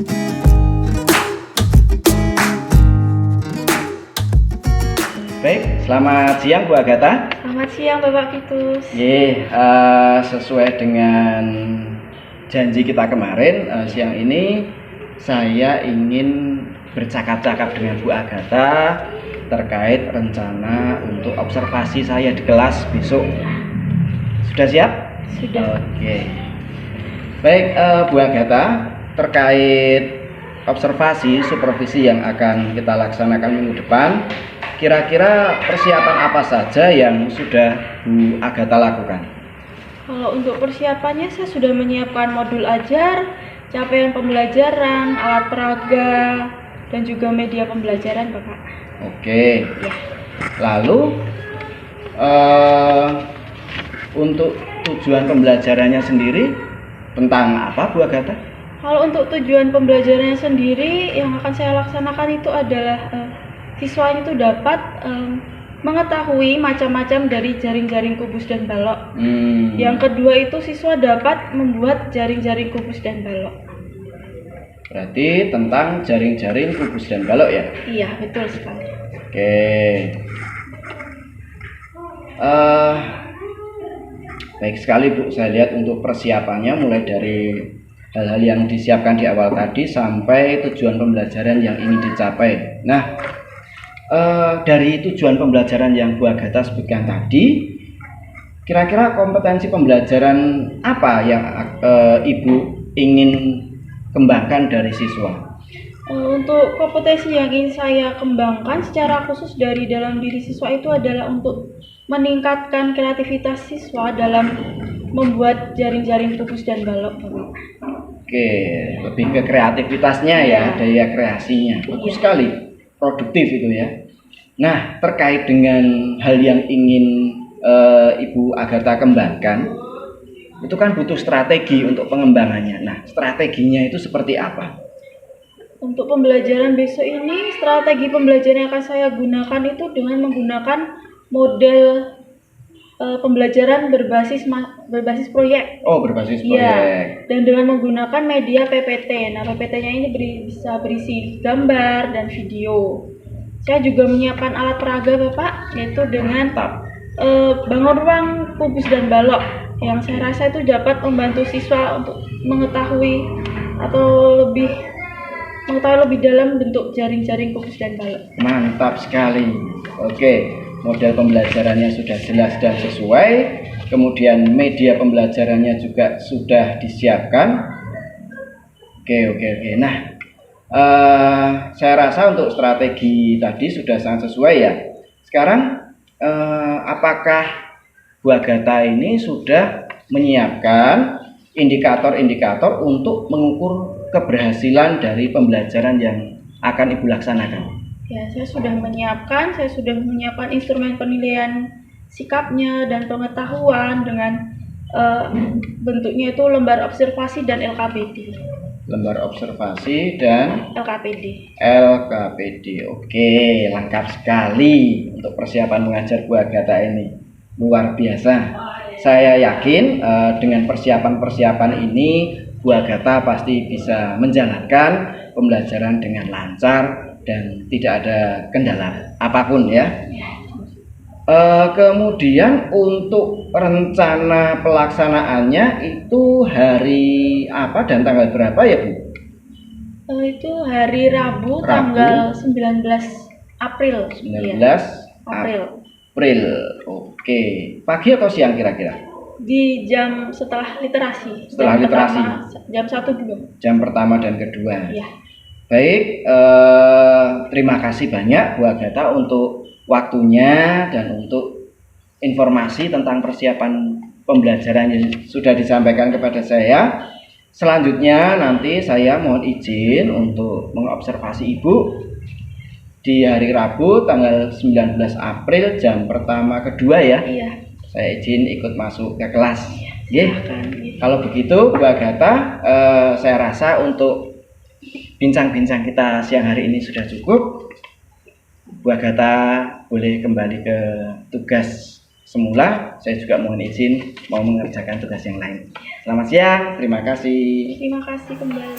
Baik, selamat siang Bu Agatha. Selamat siang Bapak Kitus. Sesuai dengan janji kita kemarin, siang ini saya ingin bercakap-cakap dengan Bu Agatha terkait rencana untuk observasi saya di kelas besok. Sudah siap? Sudah. Oke. Baik, Bu Agatha, terkait observasi supervisi yang akan kita laksanakan minggu depan, kira-kira persiapan apa saja yang sudah Bu Agatha lakukan? Kalau untuk persiapannya saya sudah menyiapkan modul ajar, capaian pembelajaran, alat peraga, dan juga media pembelajaran, Bapak. Oke. Ya. Lalu untuk tujuan pembelajarannya sendiri tentang apa Bu Agatha? Kalau untuk tujuan pembelajarannya sendiri yang akan saya laksanakan itu adalah siswanya itu dapat mengetahui macam-macam dari jaring-jaring kubus dan balok. Yang kedua itu siswa dapat membuat jaring-jaring kubus dan balok. Berarti tentang jaring-jaring kubus dan balok ya? Iya, betul sekali. Oke. Baik sekali Bu, saya lihat untuk persiapannya mulai dari hal-hal yang disiapkan di awal tadi sampai tujuan pembelajaran yang ingin dicapai. Nah, dari tujuan pembelajaran yang Bu Agatha sebutkan tadi, kira-kira kompetensi pembelajaran apa yang Ibu ingin kembangkan dari siswa? Untuk kompetensi yang ingin saya kembangkan secara khusus dari dalam diri siswa itu adalah untuk meningkatkan kreativitas siswa dalam membuat jaring-jaring kubus dan balok. Oke, lebih ke kreativitasnya ya, daya kreasinya. Bagus sekali, produktif itu ya. Nah, terkait dengan hal yang ingin Ibu Agatha kembangkan, itu kan butuh strategi untuk pengembangannya. Nah, strateginya itu seperti apa? Untuk pembelajaran besok ini, strategi pembelajaran yang akan saya gunakan itu dengan menggunakan model pembelajaran berbasis proyek. Oh, berbasis proyek. Ya, dan dengan menggunakan media PPT. Nah, PPT-nya ini bisa berisi gambar dan video. Saya juga menyiapkan alat peraga Bapak, yaitu dengan bangun ruang kubus dan balok yang saya rasa itu dapat membantu siswa untuk mengetahui lebih dalam bentuk jaring-jaring kubus dan balok. Mantap sekali. Oke, model pembelajarannya sudah jelas dan sesuai, kemudian media pembelajarannya juga sudah disiapkan. Oke. Nah, saya rasa untuk strategi tadi sudah sangat sesuai ya. Sekarang apakah Bu Agatha ini sudah menyiapkan indikator-indikator untuk mengukur keberhasilan dari pembelajaran yang akan Ibu laksanakan? Ya, saya sudah menyiapkan instrumen penilaian sikapnya dan pengetahuan dengan bentuknya itu lembar observasi dan LKPD. Lembar observasi dan LKPD. Oke, lengkap sekali untuk persiapan mengajar Bu Agatha ini. Luar biasa. Saya yakin dengan persiapan-persiapan ini Bu Agatha pasti bisa menjalankan pembelajaran dengan lancar dan tidak ada kendala apapun ya. Kemudian untuk rencana pelaksanaannya itu hari apa dan tanggal berapa ya Bu? Itu hari Rabu. Tanggal 19 April. 19 April. Oke. Pagi atau siang kira-kira? Di jam setelah literasi. Setelah literasi. Jam 1-2. Jam pertama dan kedua. Iya. Baik, terima kasih banyak Bu Agatha untuk waktunya dan untuk informasi tentang persiapan pembelajaran yang sudah disampaikan kepada saya. Selanjutnya nanti saya mohon izin untuk mengobservasi Ibu di hari Rabu tanggal 19 April jam pertama kedua ya. Iya. Saya izin ikut masuk ke kelas. Kalau begitu Bu Agatha, saya rasa untuk bincang-bincang kita siang hari ini sudah cukup. Bu Agatha boleh kembali ke tugas semula. Saya juga mohon izin mau mengerjakan tugas yang lain. Selamat siang, terima kasih. Terima kasih kembali.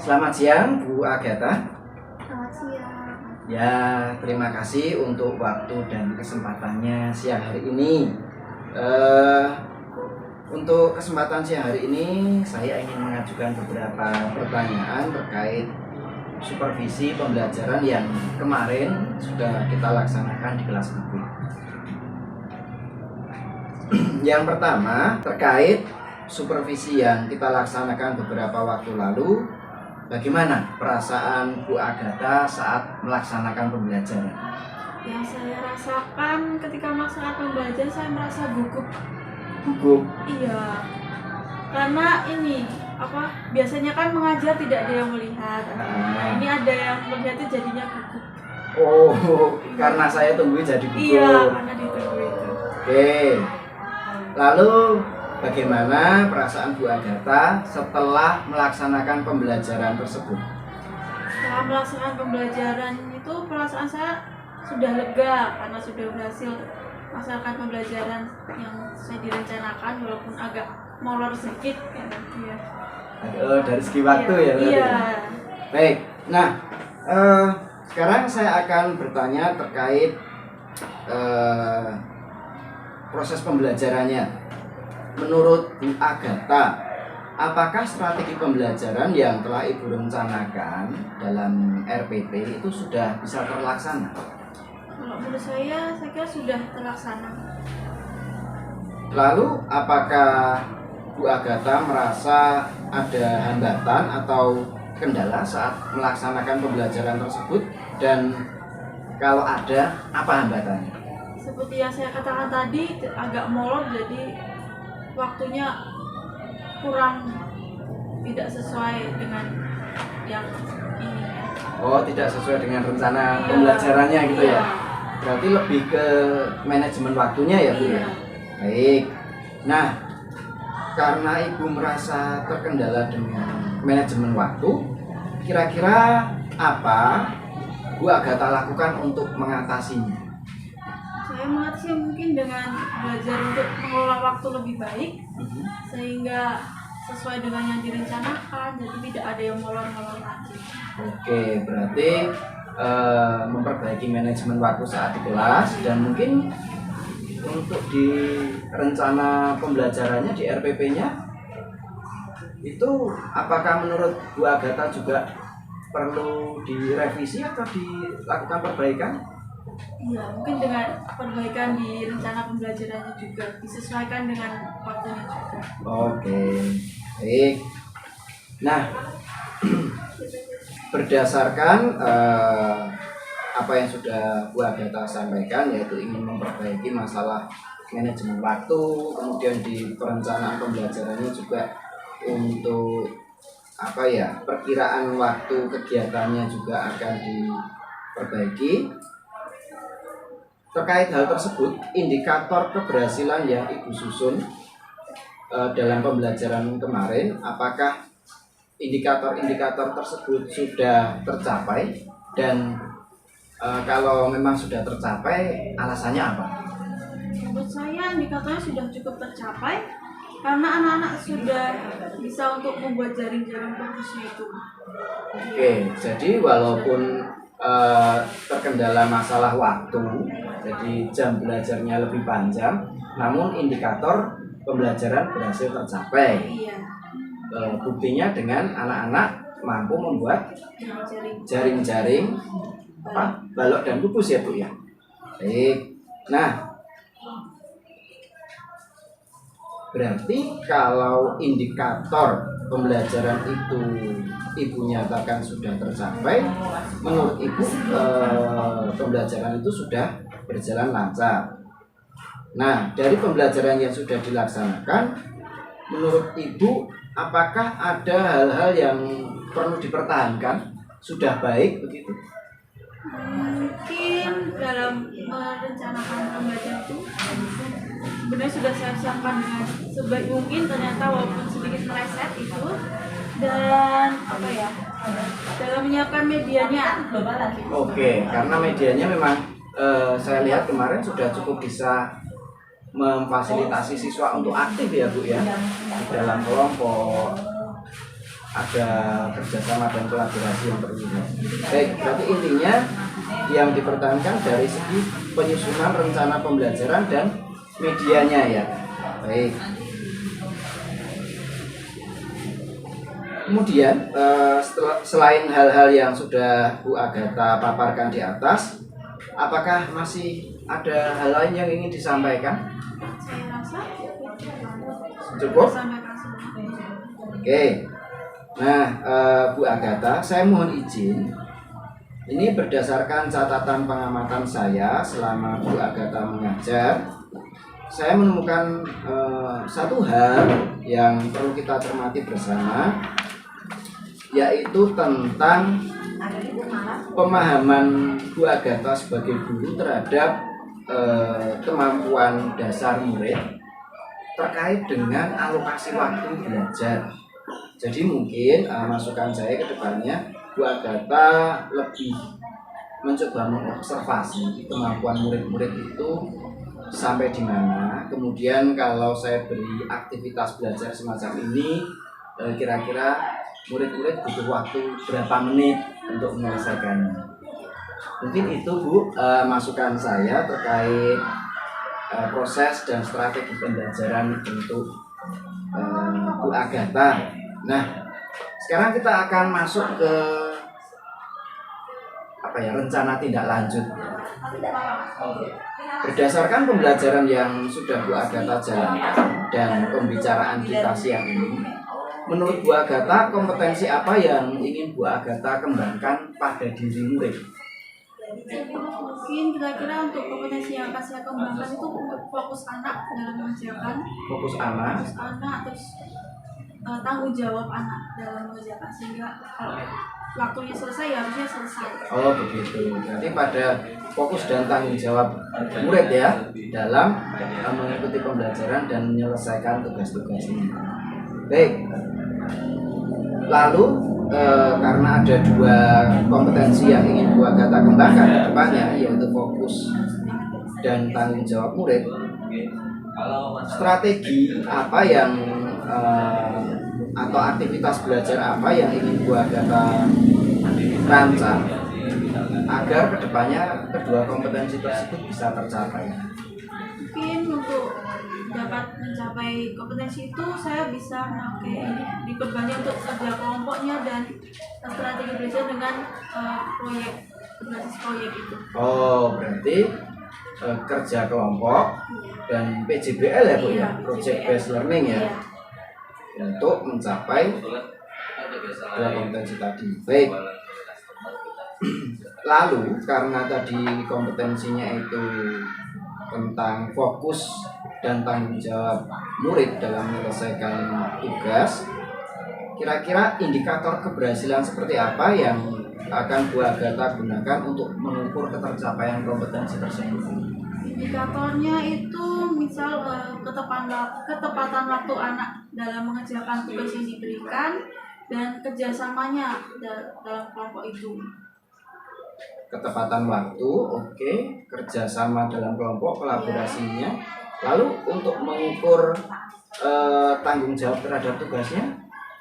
Selamat siang Bu Agatha. Selamat siang. Ya, terima kasih untuk waktu dan kesempatannya siang hari ini. Untuk kesempatan siang hari ini saya ingin mengajukan beberapa pertanyaan terkait supervisi pembelajaran yang kemarin sudah kita laksanakan di kelas buku. Yang pertama terkait supervisi yang kita laksanakan beberapa waktu lalu. Bagaimana perasaan Bu Agatha saat melaksanakan pembelajaran? Yang saya rasakan ketika melaksanakan pembelajaran, saya merasa gugup. Gugup? Iya, karena ini biasanya kan mengajar tidak ada yang melihat. Nah, ini ada yang melihat itu jadinya gugup. Oh, karena saya tunggu jadi gugup. Iya, karena ditunggu itu. Oke. Lalu bagaimana perasaan Bu Agatha setelah melaksanakan pembelajaran tersebut? Setelah melaksanakan pembelajaran itu perasaan saya sudah lega karena sudah berhasil melaksanakan pembelajaran yang saya direncanakan walaupun agak molor sedikit ya. Dari segi waktu ya? Iya. Baik. Nah, sekarang saya akan bertanya terkait proses pembelajarannya. Menurut Bu Agatha, apakah strategi pembelajaran yang telah Ibu rencanakan dalam RPT itu sudah bisa terlaksana? Kalau menurut saya kira sudah terlaksana. Lalu, apakah Bu Agatha merasa ada hambatan atau kendala saat melaksanakan pembelajaran tersebut, dan kalau ada, apa hambatannya? Seperti yang saya katakan tadi, agak molor, jadi waktunya kurang, tidak sesuai dengan yang ini ya. Oh, tidak sesuai dengan rencana Iya. pembelajarannya gitu Iya. ya? Berarti lebih ke manajemen waktunya ya Bu ya? Iya. Baik. Nah, karena Ibu merasa terkendala dengan manajemen waktu, kira-kira apa Bu Agatha lakukan untuk mengatasinya? Saya mengatasi mungkin dengan belajar untuk mengelola waktu lebih baik, sehingga sesuai dengan yang direncanakan, jadi tidak ada yang molor-molor lagi. Oke, berarti memperbaiki manajemen waktu saat di kelas, dan mungkin untuk di rencana pembelajarannya di RPP-nya itu apakah menurut Bu Agatha juga perlu direvisi atau dilakukan perbaikan? Iya, mungkin dengan perbaikan di rencana pembelajarannya juga disesuaikan dengan waktunya juga. Oke, baik. Nah, berdasarkan apa yang sudah Bu Agatha sampaikan, yaitu ingin memperbaiki masalah manajemen waktu, kemudian di perencanaan pembelajarannya juga untuk perkiraan waktu kegiatannya juga akan diperbaiki. Terkait hal tersebut, indikator keberhasilan yang Ibu susun dalam pembelajaran kemarin, apakah indikator-indikator tersebut sudah tercapai, dan kalau memang sudah tercapai, alasannya apa? Menurut saya indikatornya sudah cukup tercapai karena anak-anak sudah bisa untuk membuat jaring-jaring fokusnya itu. Oke, jadi walaupun terkendala masalah waktu, jadi jam belajarnya lebih panjang, namun indikator pembelajaran berhasil tercapai. Iya, Buktinya dengan anak-anak mampu membuat jaring-jaring. jaring-jaring balok dan kubus ya Bu ya. Baik. Nah, berarti kalau indikator pembelajaran itu Ibu nyatakan sudah tercapai, menurut Ibu pembelajaran itu sudah berjalan lancar. Nah, dari pembelajaran yang sudah dilaksanakan, menurut Ibu apakah ada hal-hal yang perlu dipertahankan? Sudah baik begitu? Mungkin dalam merencanakan pembelajaran itu sebenarnya sudah saya siapkan dengan sebaik mungkin, ternyata walaupun sedikit meleset itu, dan dalam menyiapkan medianya. Oke, karena medianya memang saya lihat kemarin sudah cukup bisa memfasilitasi siswa untuk aktif ya Bu ya, di dalam kelompok, ada kerjasama dan kolaborasi yang terlibat. Baik, berarti intinya yang dipertahankan dari segi penyusunan rencana pembelajaran dan medianya ya. Baik. Kemudian selain hal-hal yang sudah Bu Agatha paparkan di atas, apakah masih ada hal lain yang ingin disampaikan? Saya rasa Cukup? sampaikan semuanya. Oke. Nah, Bu Agatha, saya mohon izin. Ini berdasarkan catatan pengamatan saya selama Bu Agatha mengajar, saya menemukan satu hal yang perlu kita cermati bersama, yaitu tentang pemahaman Bu Agatha sebagai guru terhadap kemampuan dasar murid terkait dengan alokasi waktu belajar. Jadi mungkin masukan saya ke depannya, Bu Agatha lebih mencoba mengobservasi kemampuan murid-murid itu sampai di mana. Kemudian kalau saya beri aktivitas belajar semacam ini, kira-kira murid-murid butuh waktu berapa menit untuk menyelesaikannya. Mungkin itu Bu masukan saya terkait proses dan strategi pembelajaran untuk Bu Agatha. Nah, sekarang kita akan masuk ke rencana tindak lanjut. Berdasarkan pembelajaran yang sudah Bu Agatha jalankan dan pembicaraan kita siang ini, menurut Bu Agatha, kompetensi apa yang ingin Bu Agatha kembangkan pada diri murid? Mungkin kira-kira untuk kompetensi yang akan saya kembangkan itu untuk fokus anak dalam mengerjakan, Fokus anak. terus tanggung jawab anak dalam mengerjakan, sehingga kalau waktunya selesai ya harusnya selesai. Oh begitu. Berarti pada fokus dan tanggung jawab murid ya dalam mengikuti pembelajaran dan menyelesaikan tugas-tugasnya. Baik. Lalu karena ada dua kompetensi yang ingin Bu Agatha kembangkan ke depannya, yaitu fokus dan tanggung jawab murid, strategi apa yang atau aktivitas belajar apa yang ingin Bu Agatha rancang agar kedepannya kedua kompetensi tersebut bisa tercapai? Mungkin untuk dapat mencapai kompetensi itu saya bisa memakai diperbanyak untuk kerja kelompoknya dan strategi belajar dengan berbasis proyek itu. Oh berarti kerja kelompok dan PJBL ya Bu ya, Project Based Learning ya, untuk mencapai dua kompetensi tadi. Baik. Lalu karena tadi kompetensinya itu tentang fokus dan tanggung jawab murid dalam menyelesaikan tugas, kira-kira indikator keberhasilan seperti apa yang akan Bu Agatha gunakan untuk mengukur ketercapaian kompetensi tersebut? Indikatornya itu misal ketepatan waktu anak dalam mengerjakan tugas yang diberikan dan kerjasamanya dalam kelompok itu. Ketepatan waktu, oke. Kerjasama dalam kelompok, kolaborasinya. Lalu untuk mengukur tanggung jawab terhadap tugasnya?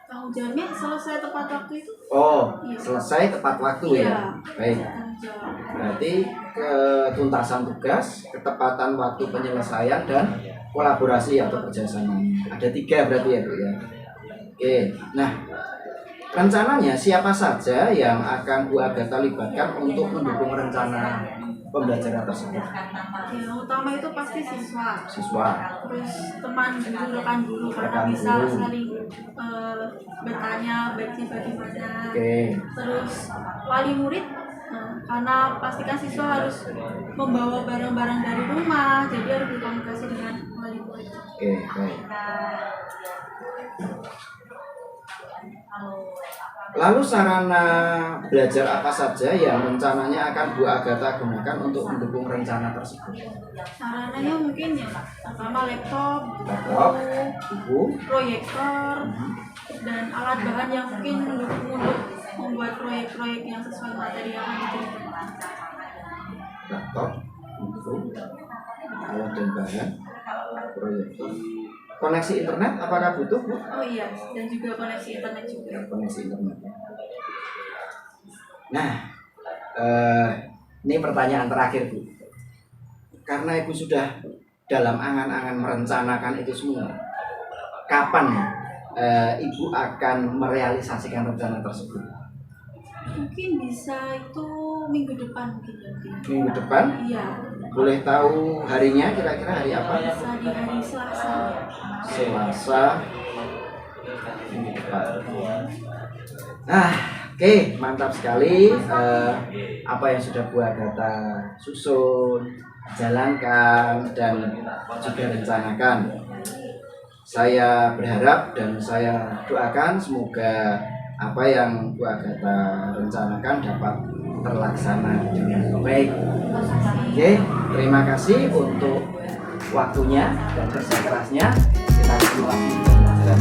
Tanggung jawabnya selesai tepat waktu itu. Oh, Iya. selesai tepat waktu Iya. ya. Baik. Tanggung jawab. Berarti ketuntasan tugas, ketepatan waktu penyelesaian, dan kolaborasi atau kerjasama. Ada 3 berarti ya Bu ya. Oke. Nah, rencananya siapa saja yang akan Bu Agatha libatkan untuk mendukung rencana pembelajaran tersebut? Yang utama itu pasti siswa. Siswa. Terus teman guru, rekan guru, karena Rekan bisa guru. saling bertanya baiknya bagaimana. Oke. Terus wali murid, karena pastikan siswa harus membawa barang-barang dari rumah, jadi harus berkomunikasi dengan wali murid. Oke, baik. Lalu sarana belajar apa saja yang rencananya akan Bu Agatha gunakan untuk mendukung rencana tersebut? Sarananya mungkin ya pertama laptop, Laptop, buku, proyektor, dan alat bahan yang mungkin mendukung untuk membuat proyek-proyek yang sesuai materi yang akan diberikan. laptop, buku, alat dan bahan, proyektor. Koneksi internet apakah butuh Bu? Oh iya, dan juga koneksi internet juga. Koneksi internet. Nah, ini pertanyaan terakhir Bu. Karena Ibu sudah dalam angan-angan merencanakan itu semua, kapan Ibu akan merealisasikan rencana tersebut? Mungkin bisa itu minggu depan mungkin nanti. Minggu depan? Iya, Boleh tahu harinya kira-kira hari apa? bisa di hari Selasa. Selasa minggu depan. Oke, mantap sekali apa yang sudah Bu Agatha susun, jalankan, dan juga rencanakan. Saya berharap dan saya doakan semoga apa yang Bu Agatha rencanakan dapat terlaksana dengan baik. Oke, terima kasih untuk waktunya dan kerja kerasnya. Kita ketemu lagi di pelajaran